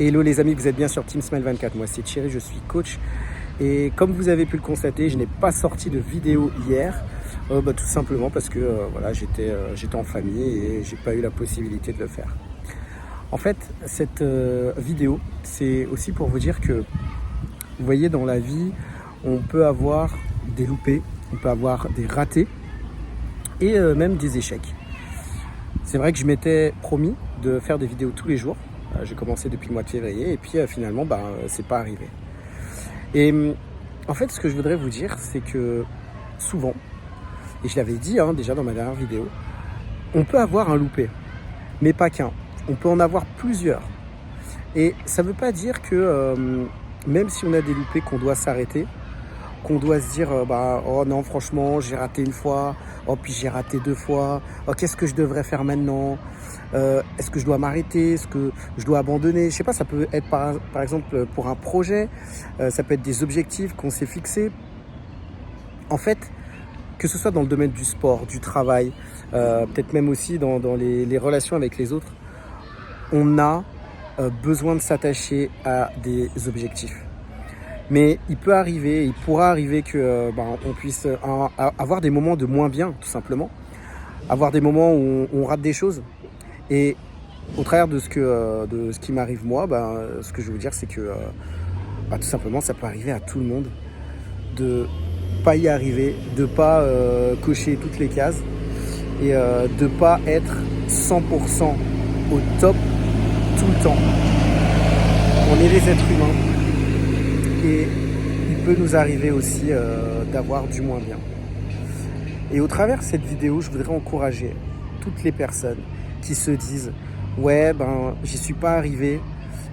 Hello les amis, vous êtes bien sur Team Smile 24. Moi c'est Thierry, je suis coach. Et comme vous avez pu le constater, je n'ai pas sorti de vidéo hier. Tout simplement parce que voilà, j'étais en famille et j'ai pas eu la possibilité de le faire. En fait, cette vidéo, c'est aussi pour vous dire que, vous voyez, dans la vie, on peut avoir des loupés, on peut avoir des ratés et même des échecs. C'est vrai que je m'étais promis de faire des vidéos tous les jours. J'ai commencé depuis le mois de février et puis finalement, c'est pas arrivé. Et en fait, ce que je voudrais vous dire, c'est que souvent, et je l'avais dit déjà dans ma dernière vidéo, on peut avoir un loupé, mais pas qu'un. On peut en avoir plusieurs. Et ça ne veut pas dire que même si on a des loupés, qu'on doit s'arrêter, qu'on doit se dire oh non, franchement, j'ai raté une fois, oh puis j'ai raté deux fois, oh qu'est-ce que je devrais faire maintenant, est-ce que je dois m'arrêter, est-ce que je dois abandonner, je sais pas, ça peut être par exemple pour un projet, ça peut être des objectifs qu'on s'est fixés. En fait, que ce soit dans le domaine du sport, du travail, peut-être même aussi dans les relations avec les autres, on a besoin de s'attacher à des objectifs. Mais il peut arriver, il pourra arriver que on puisse avoir des moments de moins bien, tout simplement. Avoir des moments où on rate des choses. Et au travers de ce qui m'arrive moi, ce que je veux vous dire, c'est que tout simplement, ça peut arriver à tout le monde de pas y arriver, de pas cocher toutes les cases et de pas être 100% au top tout le temps. On est des êtres humains et il peut nous arriver aussi d'avoir du moins bien. Et au travers de cette vidéo, je voudrais encourager toutes les personnes qui se disent « Ouais, j'y suis pas arrivé,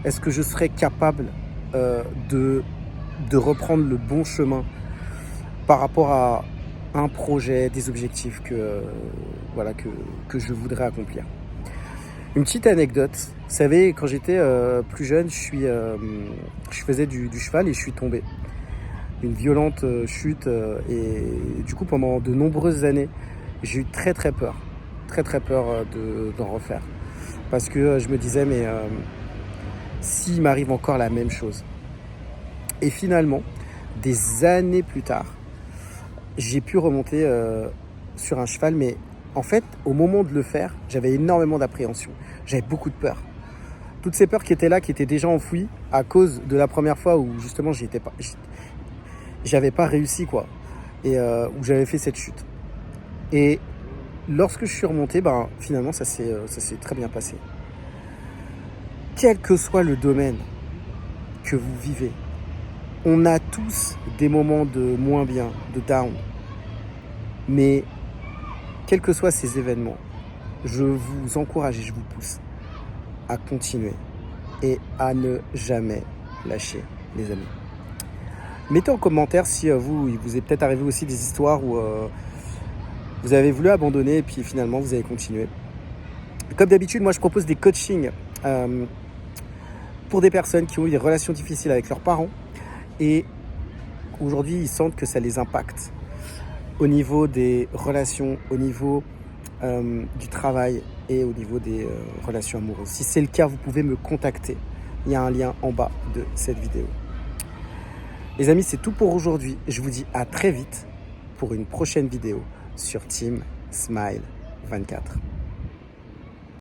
est-ce que je serais capable de reprendre le bon chemin par rapport à un projet, des objectifs que je voudrais accomplir ?» Une petite anecdote, vous savez, quand j'étais plus jeune, je faisais du cheval et je suis tombé. Une violente chute et du coup pendant de nombreuses années, j'ai eu très peur d'en refaire. Parce que je me disais, mais s'il m'arrive encore la même chose. Et finalement, des années plus tard, j'ai pu remonter sur un cheval, mais en fait, au moment de le faire, j'avais énormément d'appréhension. J'avais beaucoup de peur. Toutes ces peurs qui étaient là, qui étaient déjà enfouies à cause de la première fois où justement j'avais pas réussi quoi, et où j'avais fait cette chute. Et lorsque je suis remonté, finalement ça s'est très bien passé. Quel que soit le domaine que vous vivez, on a tous des moments de moins bien, de down. Mais quels que soient ces événements, je vous encourage et je vous pousse à continuer et à ne jamais lâcher, les amis. Mettez en commentaire si il vous est peut-être arrivé aussi des histoires où vous avez voulu abandonner et puis finalement vous avez continué. Comme d'habitude, moi je propose des coachings pour des personnes qui ont eu des relations difficiles avec leurs parents et aujourd'hui ils sentent que ça les impacte au niveau des relations, au niveau du travail et au niveau des relations amoureuses. Si c'est le cas, vous pouvez me contacter. Il y a un lien en bas de cette vidéo. Les amis, c'est tout pour aujourd'hui. Je vous dis à très vite pour une prochaine vidéo sur Team Smile 24.